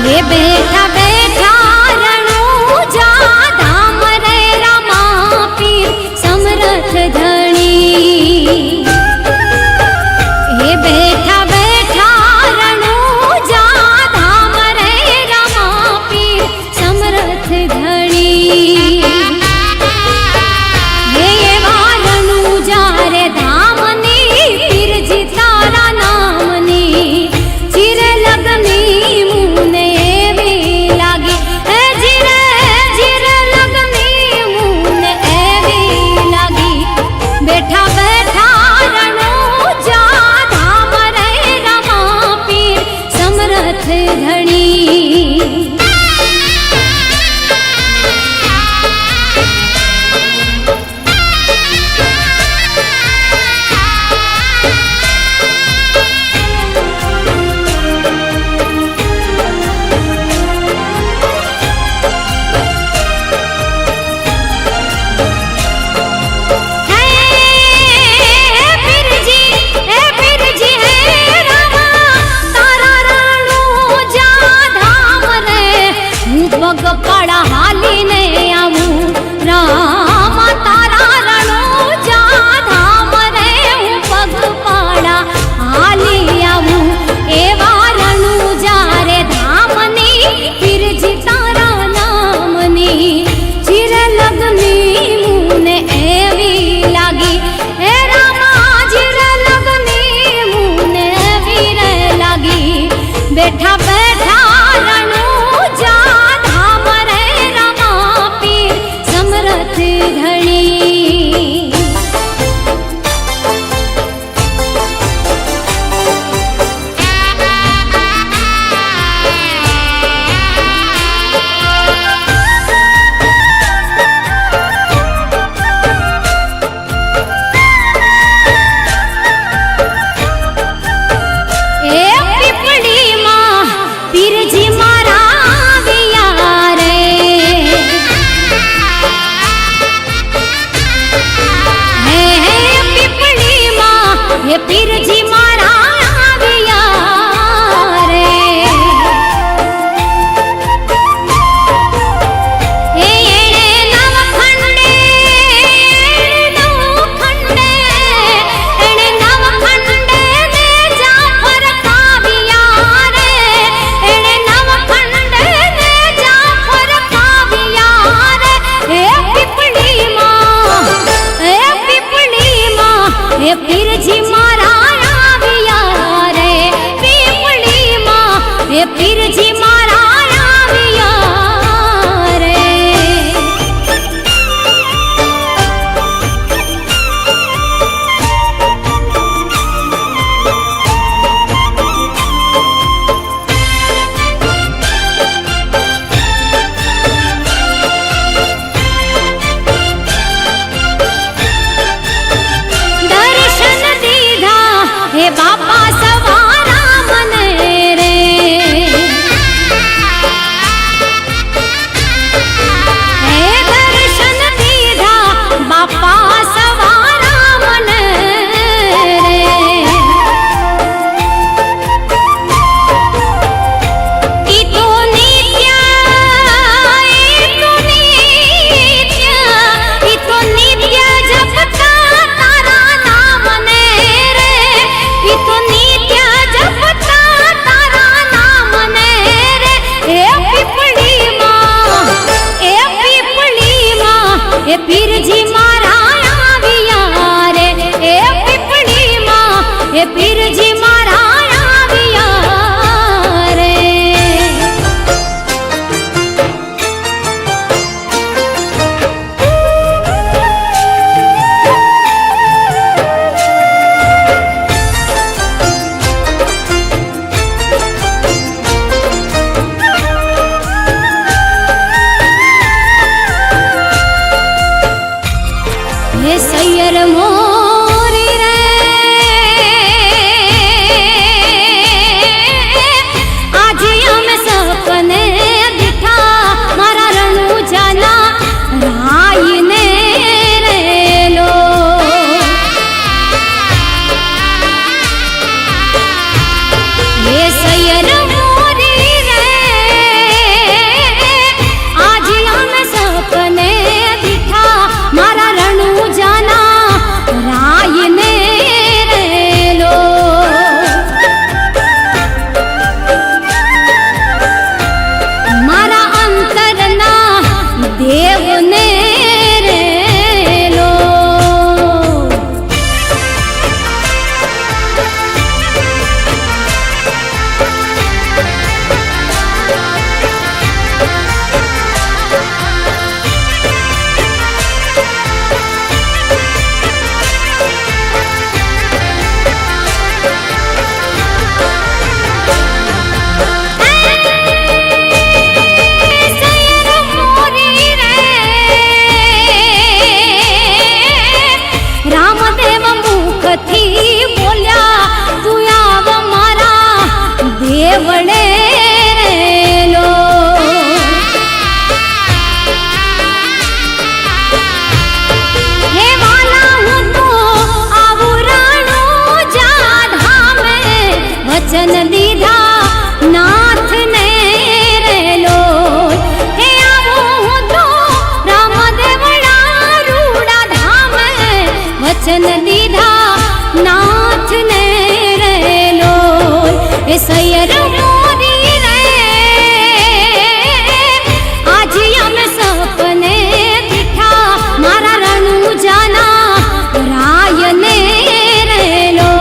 हे बैठा बैठा रणूजा धाम रे रामा पीर समरथ धणी। हे बैठा बैठा रणूजा धाम रे रामा पीर समरथ धणी। हे एवा रणूजा रे धामनी पीर जी तारा नामनी चिर लगनी मुने एवी लागी। हे जिरे जिर लगनी मुने एवी लागी। बैठा बैठा रणूजा धाम रे रामा पीर समरथ धणी। पगपाड़ा हाली ने आऊं रामा तारा रणूजा धाम रे हूँ पगपाड़ा हाली आऊं। एवा रणूजा रे धामनी पीर जी तारा नामनी चिर लगनी मुने एवी लागी। हे रामा चिर लगनी मुने एवी रे लागी। बैठा बैठा रणूजा धाम रे रामा पीर समरथ धणी। ए पिपड़ी मां पीर जी मारा विया रे। हे पिपड़ी मां ये पीर जी मारा विया रे। हे एणे नवखंडे नवखंडे एणे नवखंडे ने जाफर काविया रे। एणे नवखंडे ने जाफर काविया रे। हे पिपड़ी मां हे पीर जी मारा विया रे। पिपड़ी मां हे पीर जी मारा विया रे। दर्शन दीधा हे बापा सवारा मन रे। દેવળે રેલો હે વાલા હું તો આવું રાણું જા ધામે વચન દીધા નાથ ને રેલો હે આવું હું તો રામદેવડા રૂડા ધામે વચન દીધા નાથ ને રેલો એ સૈયર મોરી રે આજે અમે સપને દીઠા મારા રણુજાના રાયને રેલો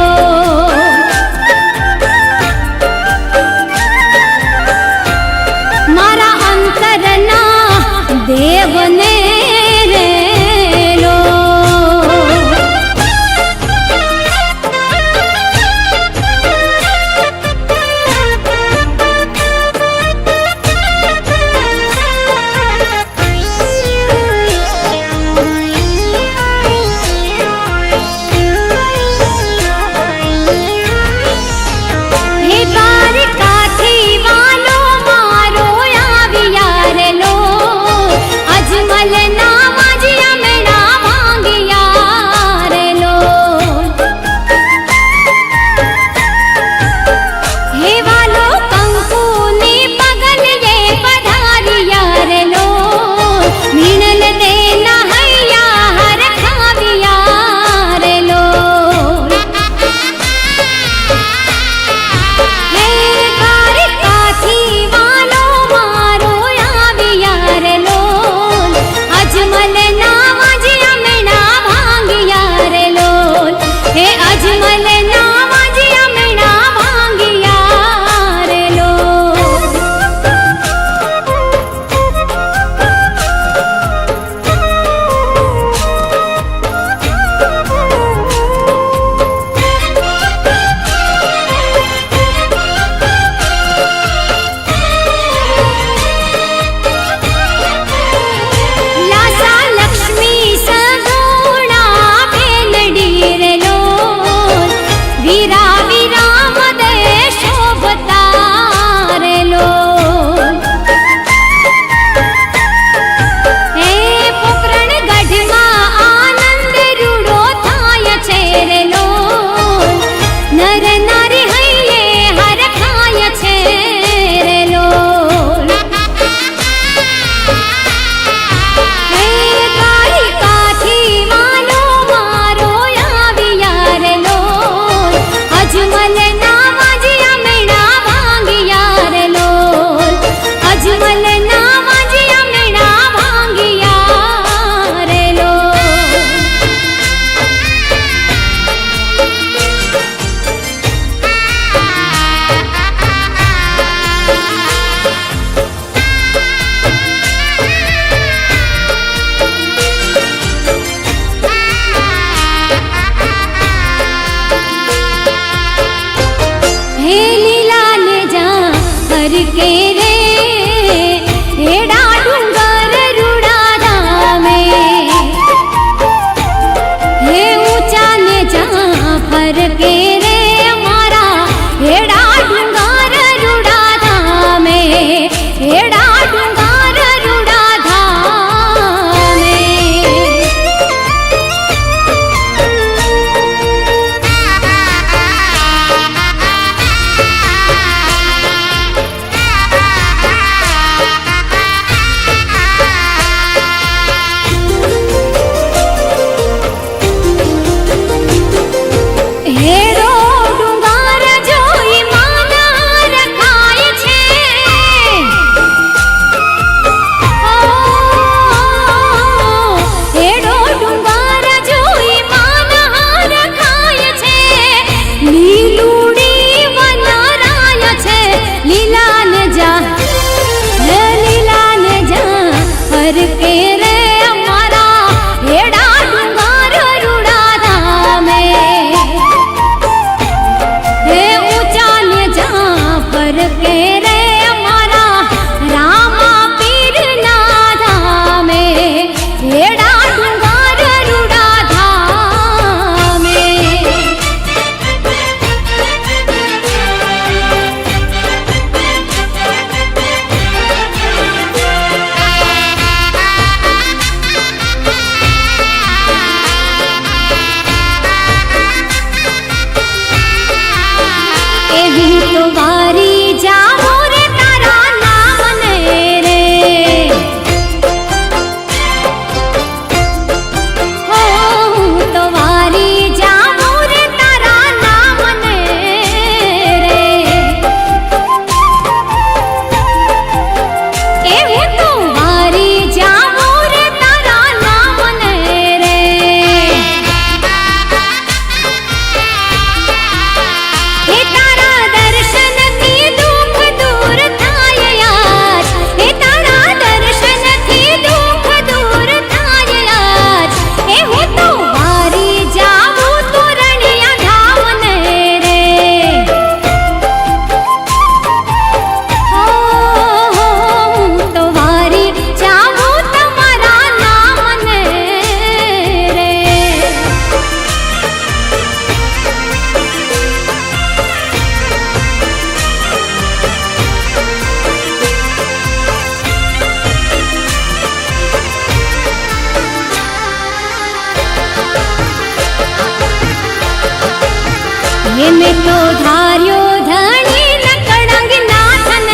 हे मैं तो धार्यो धनी नकड़ंग नाथन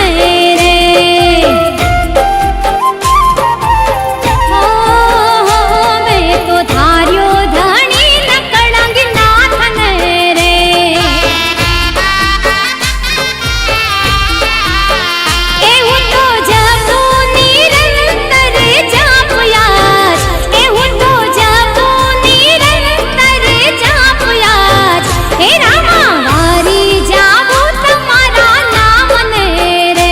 रे हो मैं तो धार्यो धनी नकड़ंग नाथन रे एहू तो जपू निरंतर जापयास एहू तो जपू निरंतर जापयास हे रामा वारी जाबू तुम्हारा नाम ने रे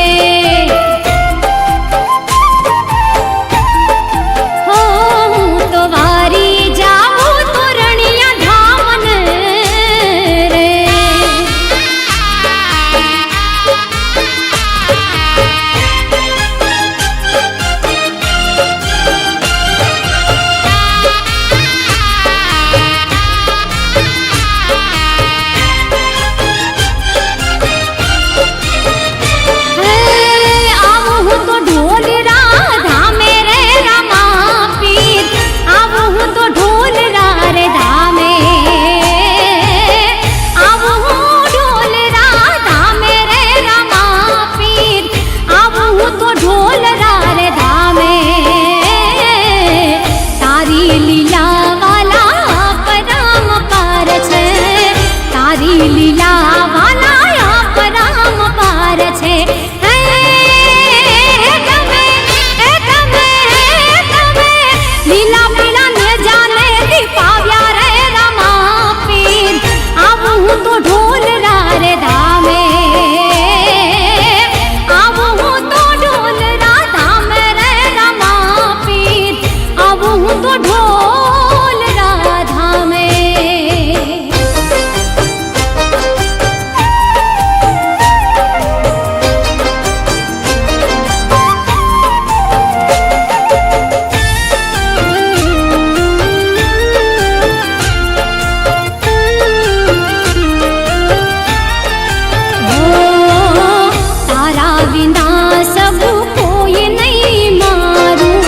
हो तो वारी जाबू तोरणिया धाम ने रे आवहू तो ढोल राधा मेरे रामा पीर आवहू तो ढोल राधा में आवहू ढोल राधा मेरे रामा पीर आवहू तो ढोल राधा में तारी लीला वाला परम पार छे तारी लीला वाला परम पार छे લીલા પીલા ને જાને દીપાવ્યા રે રામા પીર આવું હું તો ઢોલ રે ધામે આવું હું તો ઢોલ ધામે રે રામા પીર આવું હું તો ઢોલ ધામે तारा विना सब कोई नहीं मारूं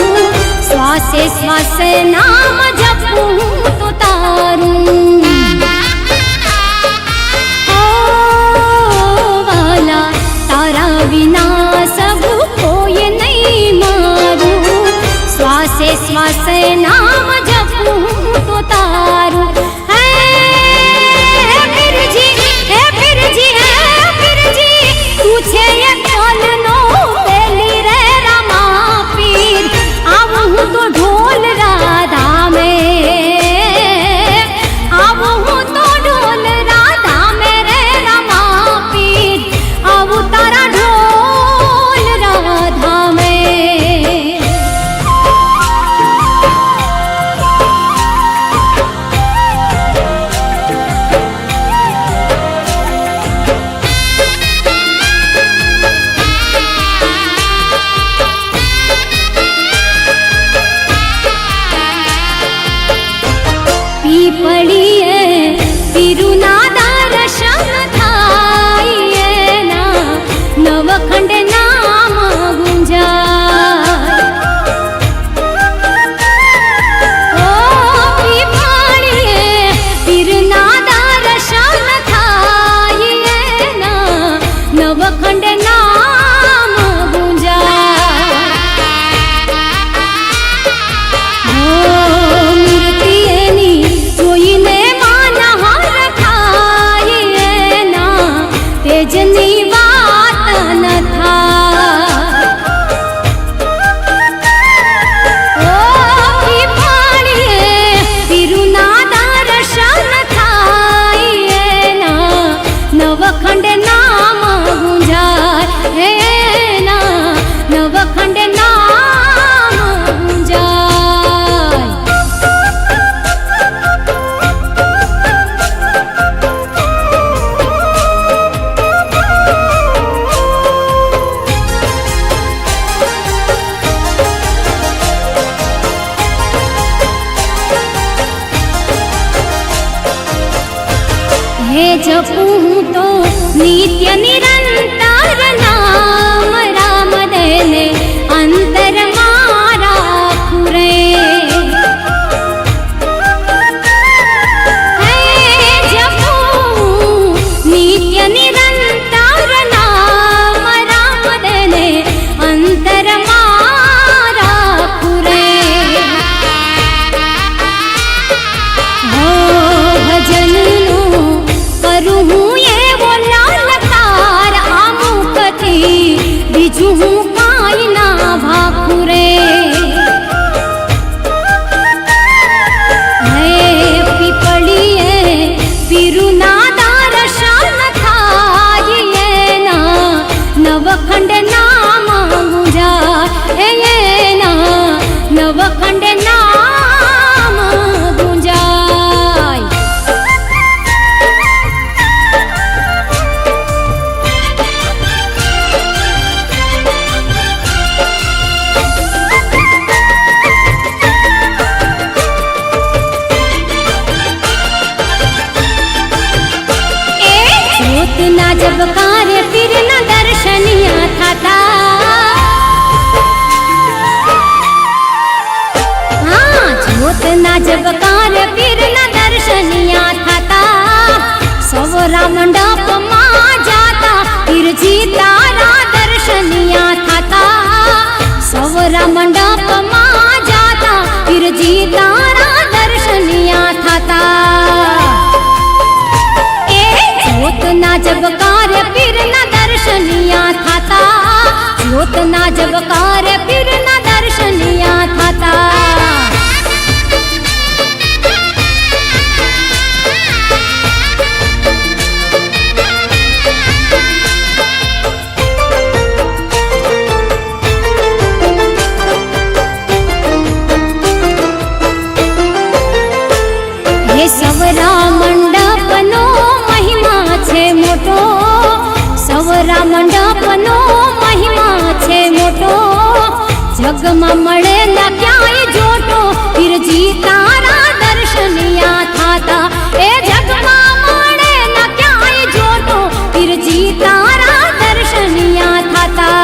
श्वासे श्वासे नाम जपूं तो तारूं ओ वाला तारा विना सब कोई नहीं मारूं श्वासे श्वासे नाम जपूं तो तारूं पूछे ये कौन नो बेली रे रामा पीर आवहू तो ढोल राधा में आवहू तो ढोल राधा में रे रामा पीर आवू तारा ढोल राधा में पीपळीए पीरुना दर्शन थाईए ना नवखंड नाम गुंजाय ओ पीपळीए पीरुना दर्शन थाईए ना नवखंड नाम गुंजाय मूर्ति एनी જોઈને માના હાર ખાઈએ ના તેજની વાત ન થાય ઓ પીપાળીએ પીરુના દર્શન થાઈએ ના નવખંડ નામ ગુંજાય હે ના નવખંડ નામ ગુંજાય हे जपूं तो नित्य निरंतर नाम राम देने अंतर मारा खुरे हे जपूं જ્યોતના જબકારે પીરના દર્શનિયા થતા હા જ્યોતના જબકારે પીરના દર્શનિયા થતા સવરા મંડપમાં જાતા પીરજી તારા દર્શનિયા થતા સવરા મંડપમાં જાતા પીરજી તારા દર્શનિયા થતા જ્યોતના જબકારે પીરના દર્શનિયા થતા જ્યોતના જબકારે પીરના દર્શનિયા થતા હે સવરા મંડપનો મહિમા છે મોટો સવરા મંડપનો મહિમા છે મોટો જગમાં મળે ના ક્યાંય જોટો પીરજી તારા દર્શનિયા થાતા એ જગમાં મળે ના ક્યાંય જોટો પીરજી તારા દર્શનિયા થાતા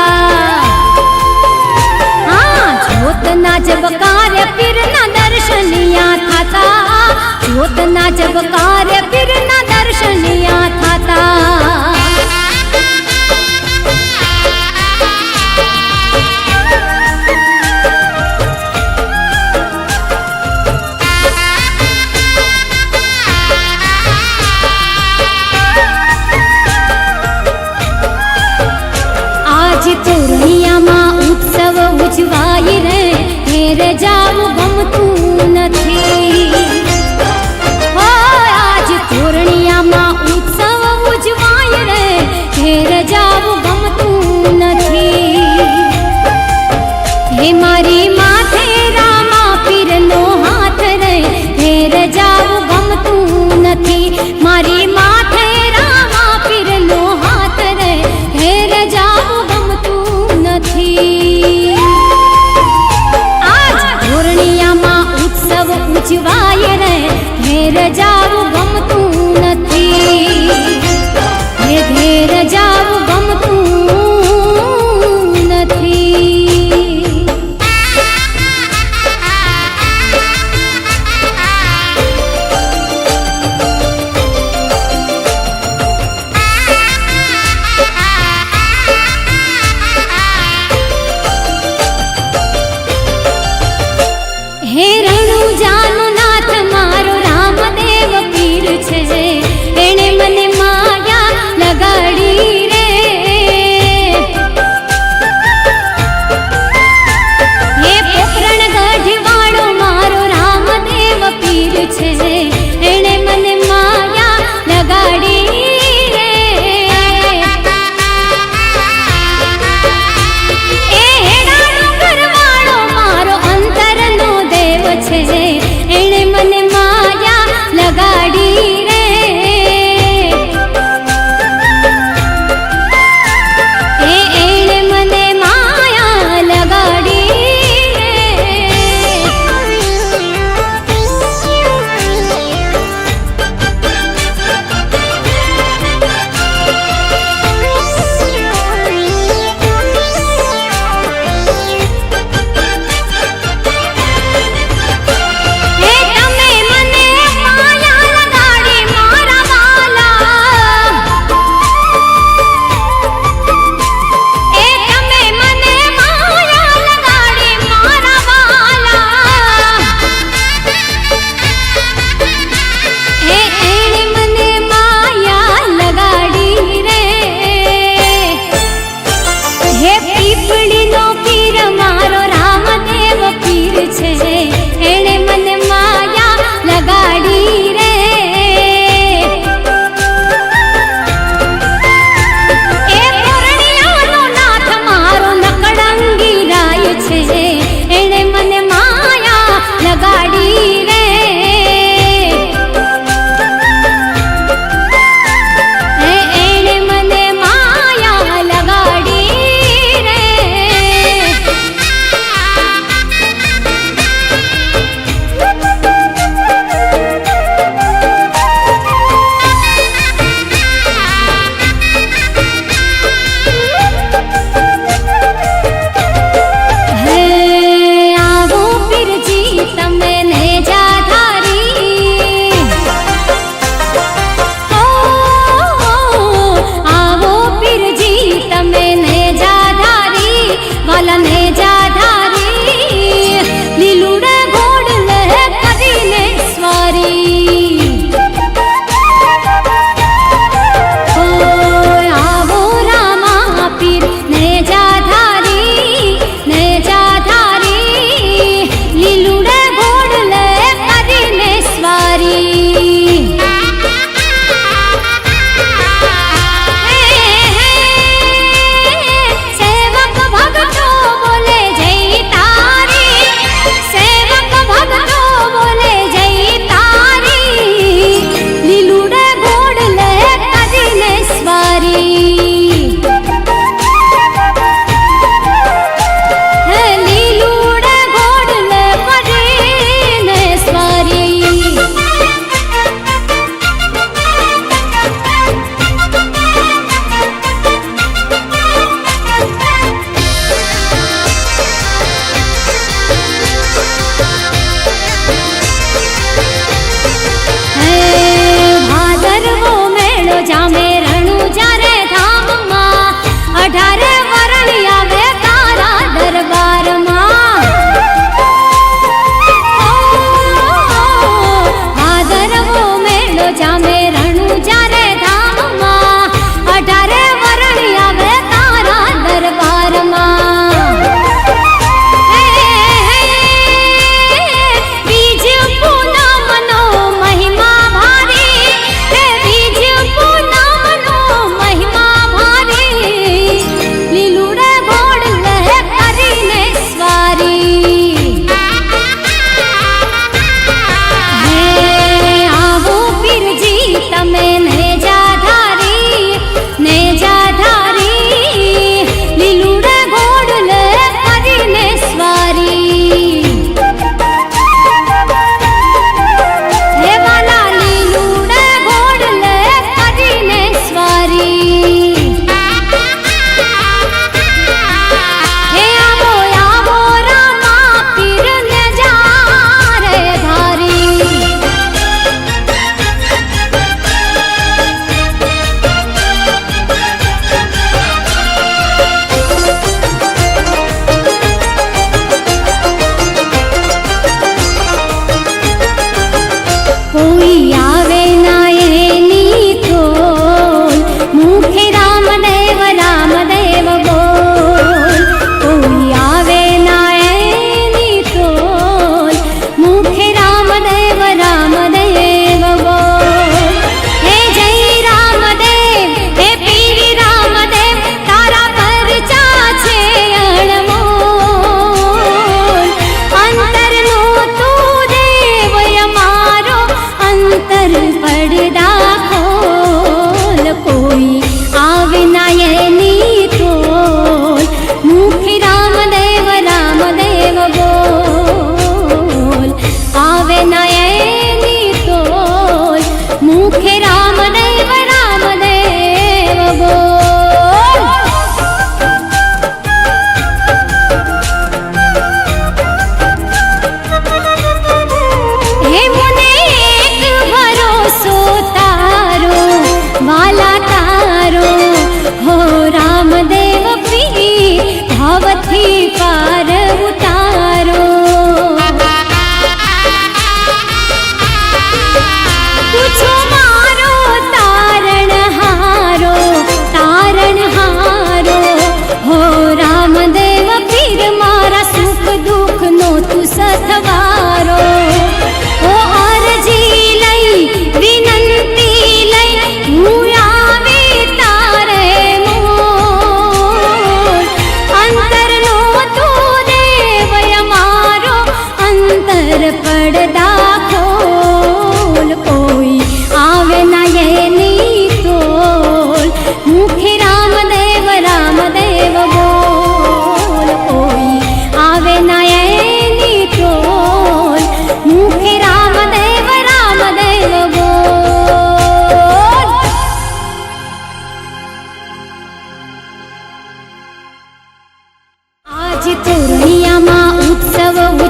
હા જ્યોતના જબકારે પીરના દર્શનિયા થાતા જ્યોતના જબકારે પીરના દર્શનિયા થતા આજ તોરણિયામાં ઉત્સવ ઉજવાય રે ઘેર જાવું ગમતું નથી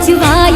ભજવા